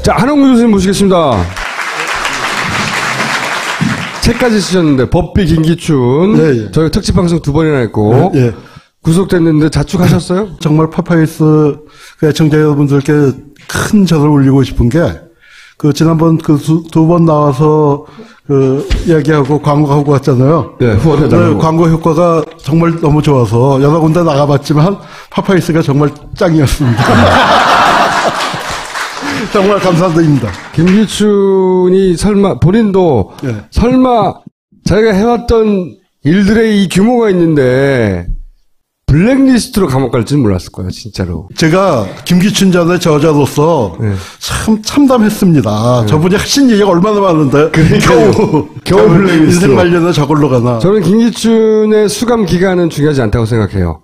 자, 한홍구 교수님 모시겠습니다. 책까지 쓰셨는데, 법비 김기춘. 예, 예. 저희가 특집 방송 2번이나 했고. 예. 구속됐는데 자축하셨어요? 정말 파파이스 애청자 여러분들께 큰 절을 올리고 싶은 게, 지난번 두 번 나와서, 이야기하고 광고하고 왔잖아요. 네, 후원해달라고. 광고 효과가 정말 너무 좋아서 여러 군데 나가봤지만 파파이스가 정말 짱이었습니다. 정말 감사드립니다. 김기춘이 설마, 본인도 예. 설마 자기가 해왔던 일들의 이 규모가 있는데 블랙리스트로 감옥 갈지는 몰랐을 거예요, 진짜로. 제가 김기춘 전의 저자로서 네. 참 참담했습니다. 저분이 하신 얘기가 얼마나 많은데 겨우 블랙리스트로. 인생 말년에 저걸로 가나. 저는 김기춘의 수감 기간은 중요하지 않다고 생각해요.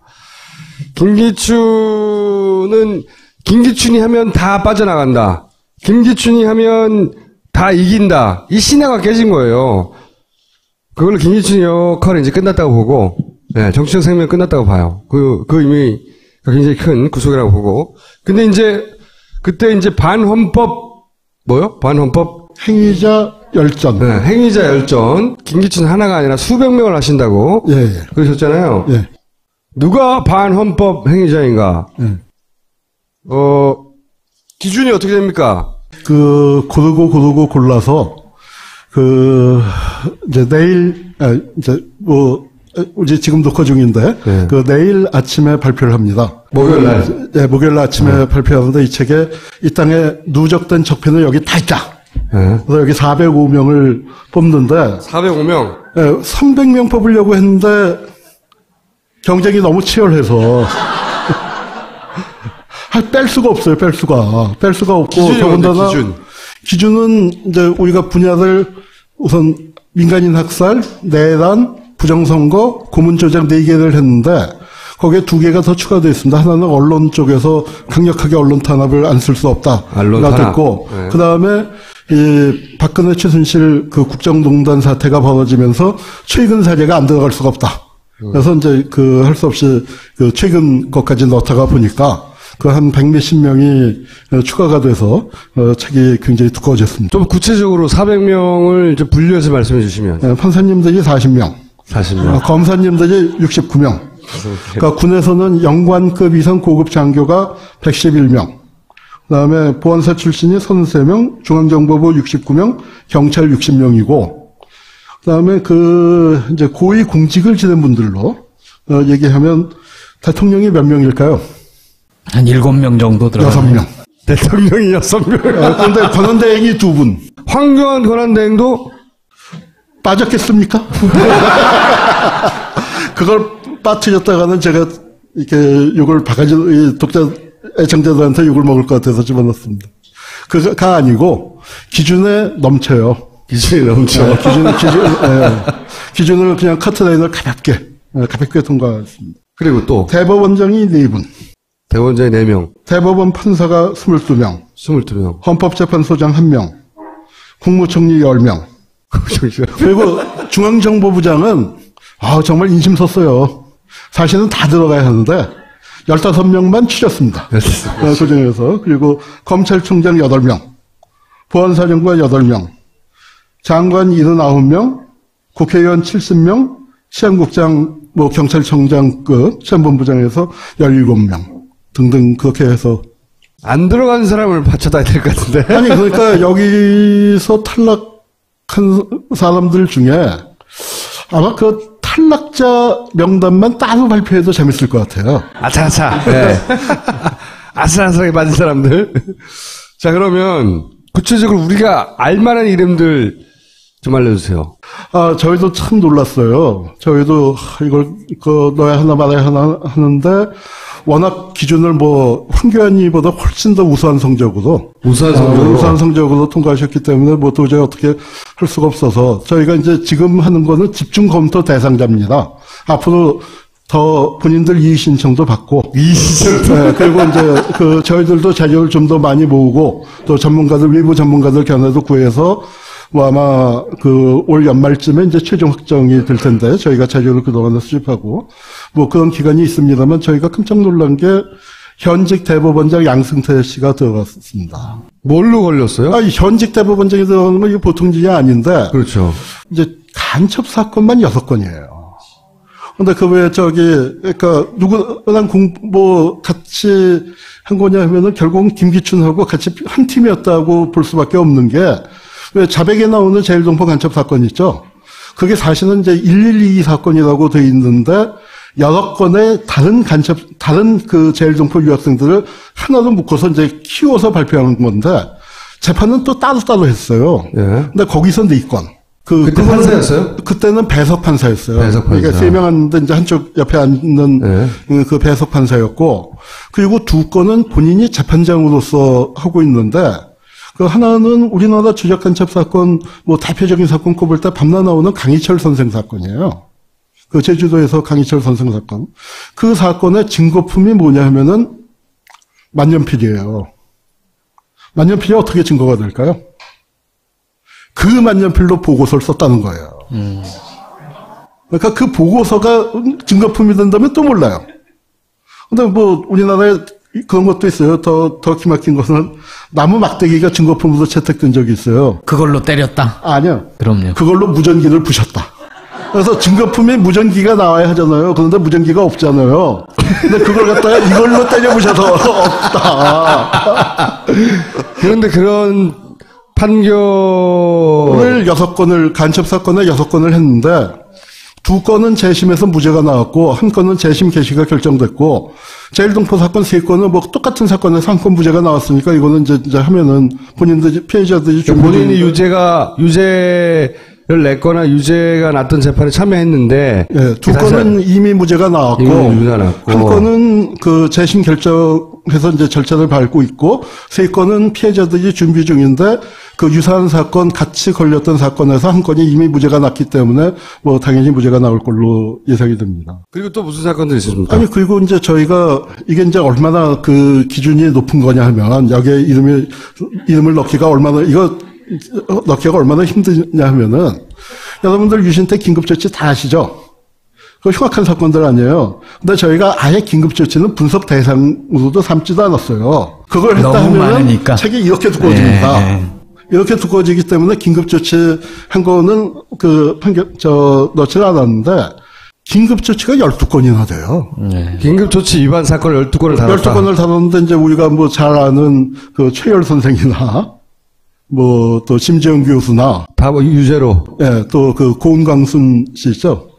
김기춘이 하면 다 빠져나간다. 김기춘이 하면 다 이긴다. 이 신화가 깨진 거예요. 그걸로 김기춘 역할은 이제 끝났다고 보고, 네, 정치적 생명 끝났다고 봐요. 그 의미가 굉장히 큰 구속이라고 보고. 근데 이제, 그때 이제 반헌법, 반헌법? 행위자 열전. 네, 행위자 열전. 김기춘 하나가 아니라 수백 명을 하신다고. 예, 예. 그러셨잖아요. 예. 누가 반헌법 행위자인가? 예. 기준이 어떻게 됩니까? 고르고 골라서, 이제 이제 지금 녹화 중인데, 네. 내일 아침에 발표를 합니다. 목요일 날. 네, 목요일 날 아침에 발표하는데 이 책에 이 땅에 누적된 적폐는 여기 다 있다. 네. 그래서 여기 405명을 뽑는데, 405명. 300명 뽑으려고 했는데, 경쟁이 너무 치열해서, 뺄 수가 없어요, 뺄 수가. 뺄 수가 없고, 더군다나, 기준은 이제 우리가 분야를 우선 민간인 학살, 내란, 부정선거, 고문조작 4개를 했는데, 거기에 2개가 더 추가되어 있습니다. 하나는 언론 쪽에서 강력하게 언론 탄압을 안 쓸 수 없다. 언론 탄압. 됐고, 네. 그 다음에, 박근혜 최순실 국정농단 사태가 벌어지면서 최근 사례가 안 들어갈 수가 없다. 그래서 이제 할 수 없이 최근 것까지 넣다가 보니까 한 100몇십 명이 추가가 돼서 책이 굉장히 두꺼워졌습니다. 좀 구체적으로 400명을 이제 분류해서 말씀해 주시면. 판사님들이 40명. 40명. 검사님들이 69명. 그러니까 군에서는 영관급 이상 고급 장교가 111명. 그다음에 보안사 출신이 33명, 중앙정보부 69명, 경찰 60명이고, 그다음에 이제 고위 공직을 지낸 분들로 얘기하면 대통령이 몇 명일까요? 한 7명 정도 들어가요. 6명. 대통령이 6명. 그런데 권한대행이 2분. 황교안 권한대행도 빠졌겠습니까? 그걸 빠뜨렸다가는 제가 이렇게 욕을 애청자들한테 욕을 먹을 것 같아서 집어넣습니다. 그가 아니고 기준에 넘쳐요. 기준이 넘쳐. 기준을 그냥 커트라인을 가볍게 통과했습니다. 그리고 또 대법원장이 4분. 대법원장이 4명. 대법원 판사가 22명. 22명. 헌법재판소장 1명. 국무총리 10명. 그리고 중앙정보부장은 정말 인심 썼어요. 사실은 다 들어가야 하는데 15명만 추렸습니다. 그 중에서. 그리고 검찰총장 8명. 보안사령관 8명. 장관 79명. 국회의원 70명. 시한국장, 경찰청장급, 시한본부장에서 17명. 등등 그렇게 해서. 안 들어간 사람을 받쳐다야 될 것 같은데. 아니, 그러니까 여기서 탈락한 사람들 중에 아마 탈락자 명단만 따로 발표해도 재밌을 것 같아요. 아차아차. 네. 아슬아슬하게 맞은 사람들. 자, 그러면 구체적으로 우리가 알만한 이름들 좀 알려주세요. 저희도 참 놀랐어요. 저희도 이걸 넣어야 하나 말아야 하나 하는데 워낙 기준을 황교안이보다 훨씬 더 우수한 성적으로 통과하셨기 때문에 도저히 어떻게 할 수가 없어서 저희가 이제 지금 하는 거는 집중 검토 대상자입니다. 앞으로 더 본인들 이의 신청도 받고. 네, 그리고 이제 저희들도 자료를 좀 더 많이 모으고 또 외부 전문가들 견해도 구해서 아마 올 연말쯤에 이제 최종 확정이 될 텐데 저희가 자료를 그동안에 수집하고 그런 기간이 있습니다만 저희가 깜짝 놀란 게 현직 대법원장 양승태 씨가 들어갔습니다. 뭘로 걸렸어요? 현직 대법원장이 들어가는 건 이게 보통 일이 아닌데. 그렇죠. 이제 간첩 사건만 6건이에요. 근데 그 외에 그러니까 누구랑 같이 한 거냐 하면은 결국은 김기춘하고 같이 한 팀이었다고 볼 수밖에 없는 게, 왜 자백에 나오는 제일동포 간첩 사건 있죠? 그게 사실은 이제 1122 사건이라고 돼 있는데, 여러 건의 다른 그 제일동포 유학생들을 하나로 묶어서 이제 키워서 발표하는 건데, 재판은 또 따로따로 했어요. 예. 근데 거기서 4건. 그때 판사였어요? 그때는 배석 판사였어요. 배석 판사. 그러니까 3명 왔는데 이제 한쪽 옆에 앉는 그 배석 판사였고, 그리고 2건은 본인이 재판장으로서 하고 있는데, 그 하나는 우리나라 주적 간첩 사건, 대표적인 사건 꼽을 때 밤낮 나오는 강희철 선생 사건이에요. 그 제주도에서 강희철 선생 사건. 그 사건의 증거품이 뭐냐 하면은 만년필이에요. 만년필이 어떻게 증거가 될까요? 그 만년필로 보고서를 썼다는 거예요. 그러니까 그 보고서가 증거품이 된다면 또 몰라요. 근데 우리나라에 그런 것도 있어요. 더 기막힌 것은 나무 막대기가 증거품으로 채택된 적이 있어요. 그걸로 때렸다? 아니요. 그럼요. 그걸로 무전기를 부셨다. 그래서 증거품에 무전기가 나와야 하잖아요. 그런데 무전기가 없잖아요. 근데 그걸 갖다가 이걸로 때려 부셔서 없다. 그런데 그런 판결을 6건을 간첩 사건에 6건을 했는데 2건은 재심에서 무죄가 나왔고 1건은 재심 개시가 결정됐고 제일동포 사건 3건은 똑같은 사건에서 1건 무죄가 나왔으니까 이거는 이제 하면은 본인들 피해자들이 본인이 유죄를 냈거나 유죄가 났던 재판에 참여했는데 2건은 이미 무죄가 나왔고 무죄가 났고 1건은 그 재심 결정해서 이제 절차를 밟고 있고 3건은 피해자들이 준비 중인데 그 유사한 사건 같이 걸렸던 사건에서 1건이 이미 무죄가 났기 때문에 당연히 무죄가 나올 걸로 예상이 됩니다. 그리고 또 무슨 사건들이 있습니까? 그리고 이제 저희가 이게 이제 얼마나 그 기준이 높은 거냐 하면 여기에 이름을 넣기가 얼마나 힘드냐 하면은 여러분들 유신 때 긴급조치 다 아시죠? 그 흉악한 사건들 아니에요. 근데 저희가 아예 긴급조치는 분석 대상으로도 삼지도 않았어요. 그걸 했다 하면은 책이 이렇게 두꺼워집니다. 이렇게 두꺼워지기 때문에 긴급조치 한 거는 넣지를 않았는데 긴급조치가 12건이나 돼요. 긴급조치 위반 사건을 12건을 다뤘다. 12건을 다뤘는데 이제 우리가 잘 아는 그 최열 선생이나 또 심지영 교수나 다 유죄로. 또 그 고은광순 씨 있죠.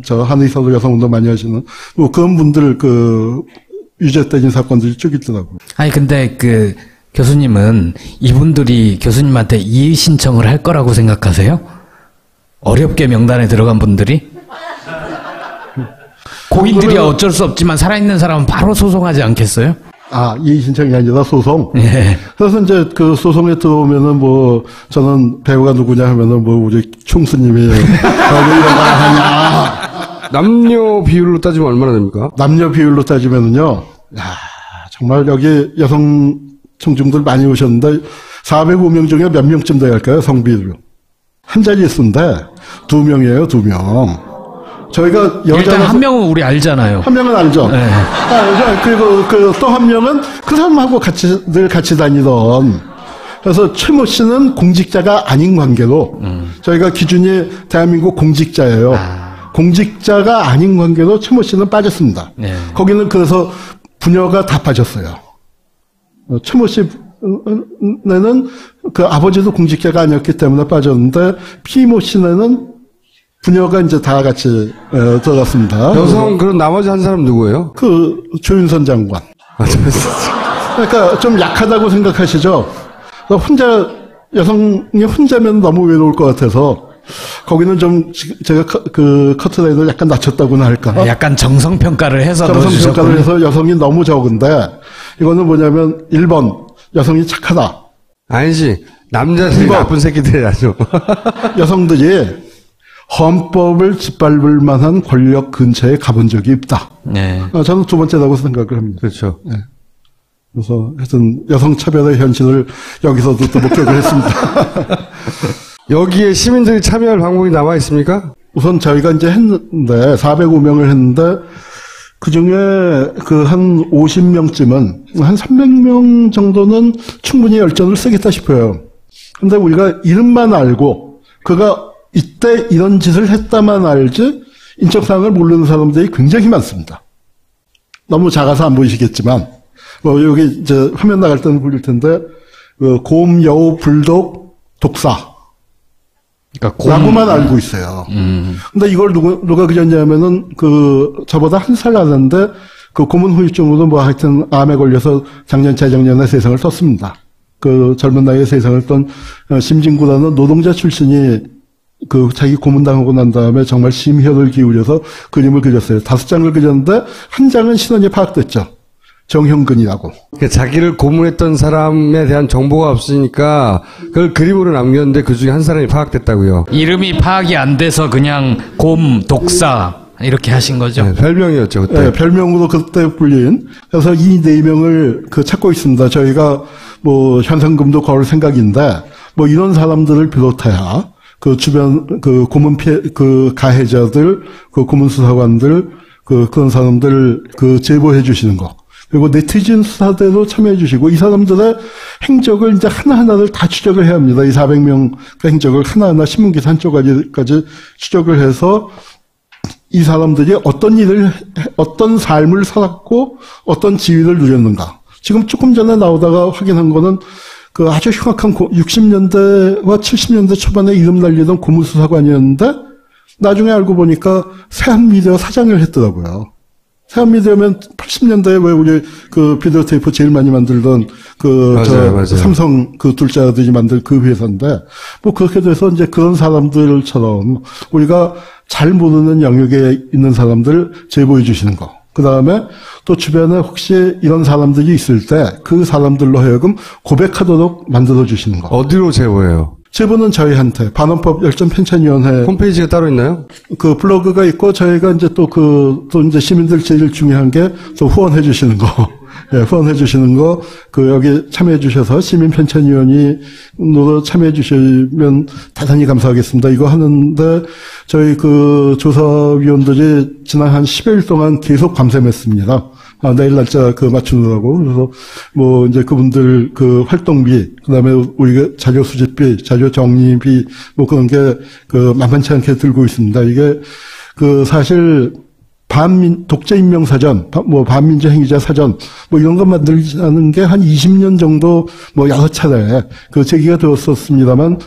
저 한의사도 여성운동 많이 하시는 그런 분들 유죄 때린 사건들이 쭉 있더라고요. 근데 교수님은 이분들이 교수님한테 이의 신청을 할 거라고 생각하세요? 어렵게 명단에 들어간 분들이? 고인들이 어쩔 수 없지만 살아있는 사람은 바로 소송하지 않겠어요? 이의 신청이 아니라 소송? 그래서 이제 그 소송에 들어오면은 저는 배우가 누구냐 하면은 우리 총수님이 이런 거 하냐. 남녀 비율로 따지면 얼마나 됩니까? 남녀 비율로 따지면은요, 정말 여기 여성 청중들 많이 오셨는데 405명 중에 몇 명쯤 돼야 할까요? 성비율로. 한 자릿수인데 2명이에요, 2명. 저희가 일단 한 명은 우리 알잖아요. 한 명은 알죠. 네. 그리고 또 한 명은 그 사람하고 늘 같이 다니던. 그래서 최모 씨는 공직자가 아닌 관계로 저희가 기준이 대한민국 공직자예요. 공직자가 아닌 관계로 최모 씨는 빠졌습니다. 거기는 그래서 부녀가 다 빠졌어요. 최모 씨는 그 아버지도 공직자가 아니었기 때문에 빠졌는데 피모 씨는 부녀가 이제 다 같이 들어갔습니다. 그럼 나머지 한 사람 누구예요? 조윤선 장관. 그러니까 좀 약하다고 생각하시죠? 여성이 혼자면 너무 외로울 것 같아서 거기는 좀 제가 커트라인을 약간 낮췄다고나 할까? 약간 정성평가를 해서 정성평가를 해서 여성이 너무 적은데 이거는 뭐냐면 1번 여성이 착하다. 아니지. 남자들이 나쁜 새끼들이 아니죠. 여성들이 헌법을 짓밟을 만한 권력 근처에 가본 적이 없다. 저는 2번째라고 생각을 합니다. 그렇죠. 그래서 하여튼 여성차별의 현실을 여기서도 또 목격을 했습니다. 여기에 시민들이 참여할 방법이 남아 있습니까? 우선 저희가 이제 했는데 405명을 했는데 그 중에 그 한 50명쯤은, 한 300명 정도는 충분히 열전을 쓰겠다 싶어요. 근데 우리가 이름만 알고, 그가 이때 이런 짓을 했다만 알지, 인적사항을 모르는 사람들이 굉장히 많습니다. 너무 작아서 안 보이시겠지만, 뭐, 여기 이제 화면 나갈 때는 보일 텐데, 곰, 여우, 불독, 독사. 그러니까 라고만 알고 있어요. 근데 이걸 누가 그렸냐면은, 저보다 한 살 나는데, 고문 후유증으로 뭐 하여튼 암에 걸려서 작년, 재작년에 세상을 떴습니다. 젊은 나이에 세상을 떤 심진구라는 노동자 출신이 자기 고문당하고 난 다음에 정말 심혈을 기울여서 그림을 그렸어요. 5장을 그렸는데, 한 장은 신원이 파악됐죠. 정형근이라고. 그러니까 자기를 고문했던 사람에 대한 정보가 없으니까 그걸 그림으로 남겼는데 그 중에 한 사람이 파악됐다고요. 이름이 파악이 안 돼서 그냥 곰, 독사 이렇게 하신 거죠? 네, 별명이었죠 그때. 네, 별명으로 그때 불린. 그래서 이 4명을 찾고 있습니다. 저희가 뭐 현상금도 걸 생각인데 뭐 이런 사람들을 비롯해야 주변 고문 피해 가해자들, 고문 수사관들 그런 사람들 제보해 주시는 거. 그리고 네티즌 수사대도 참여해 주시고 이 사람들의 행적을 이제 하나하나를 다 추적을 해야 합니다. 이 400명 행적을 하나하나 신문기사 한 쪽까지 추적을 해서 이 사람들이 어떤 삶을 살았고 어떤 지위를 누렸는가. 지금 조금 전에 나오다가 확인한 거는 아주 흉악한 60년대와 70년대 초반에 이름 날리던 고문수사관이었는데 나중에 알고 보니까 세한미디어 사장을 했더라고요. 세한미디어면 80년대에 왜 우리 비디오 테이프 제일 많이 만들던 맞아요. 삼성 둘째 아들이 만든 그 회사인데 뭐 그렇게 돼서 이제 그런 사람들처럼 우리가 잘 모르는 영역에 있는 사람들 제보해 주시는 거. 그 다음에 또 주변에 혹시 이런 사람들이 있을 때 그 사람들로 하여금 고백하도록 만들어 주시는 거. 어디로 제보해요? 제보는 저희한테 반헌법 열전편찬위원회 홈페이지가 따로 있나요? 블로그가 있고 저희가 이제 또 이제 시민들 제일 중요한 게 또 후원해 주시는 거. 예, 후원해 주시는 거 여기 참여해 주셔서 시민편찬위원회로 참여해 주시면 대단히 감사하겠습니다. 이거 하는데 저희 조사위원들이 지난 한 10여일 동안 계속 밤샘했습니다. 내일 날짜 맞추느라고. 그래서 뭐 이제 그분들 활동비, 그다음에 우리가 자료 수집비, 자료 정리비 뭐 그런 게 만만치 않게 들고 있습니다. 이게 사실 독재인명사전, 반민주 행위자 사전, 이런 것 만들자는 게 한 20년 정도, 여러 차례, 제기가 되었었습니다만,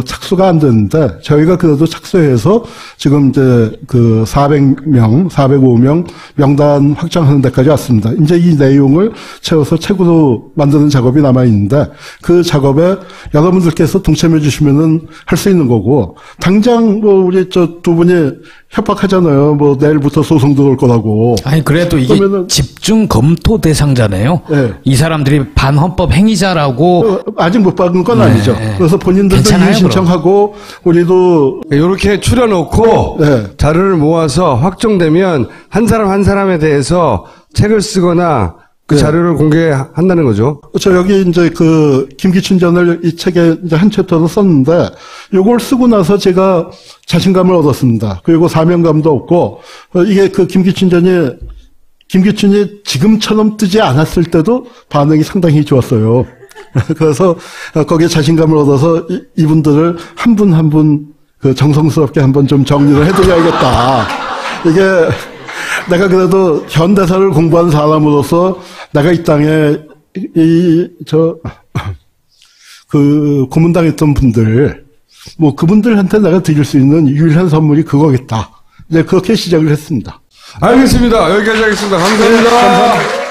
착수가 안 됐는데, 저희가 그래도 착수해서, 지금 이제 400명, 405명 명단 확정하는 데까지 왔습니다. 이제 이 내용을 채워서 책으로 만드는 작업이 남아있는데, 그 작업에 여러분들께서 동참해 주시면은 할 수 있는 거고, 당장 우리 두 분이 협박하잖아요. 내일부터 소송 들어올 거라고. 아니, 그래도 이게 그러면은, 집중 검토 대상자네요. 네. 이 사람들이 반헌법 행위자라고. 아직 못 받은 건 아니죠. 그래서 본인들도 이의 신청하고, 우리도. 이렇게 추려놓고, 네. 자료를 모아서 확정되면 한 사람 한 사람에 대해서 책을 쓰거나 네. 자료를 공개한다는 거죠. 여기 이제 김기춘 전을 이 책에 이제 한 챕터로 썼는데, 요걸 쓰고 나서 제가 자신감을 얻었습니다. 그리고 사명감도 얻고, 이게 김기춘이 지금처럼 뜨지 않았을 때도 반응이 상당히 좋았어요. 그래서 거기에 자신감을 얻어서 이분들을 한 분 한 분 정성스럽게 한번 좀 정리를 해드려야겠다. 이게 내가 그래도 현대사를 공부한 사람으로서 내가 이 땅에 고문당했던 분들, 그분들한테 내가 드릴 수 있는 유일한 선물이 그거겠다. 이제 그렇게 시작을 했습니다. 알겠습니다. 여기까지 하겠습니다. 감사합니다. 네, 감사합니다.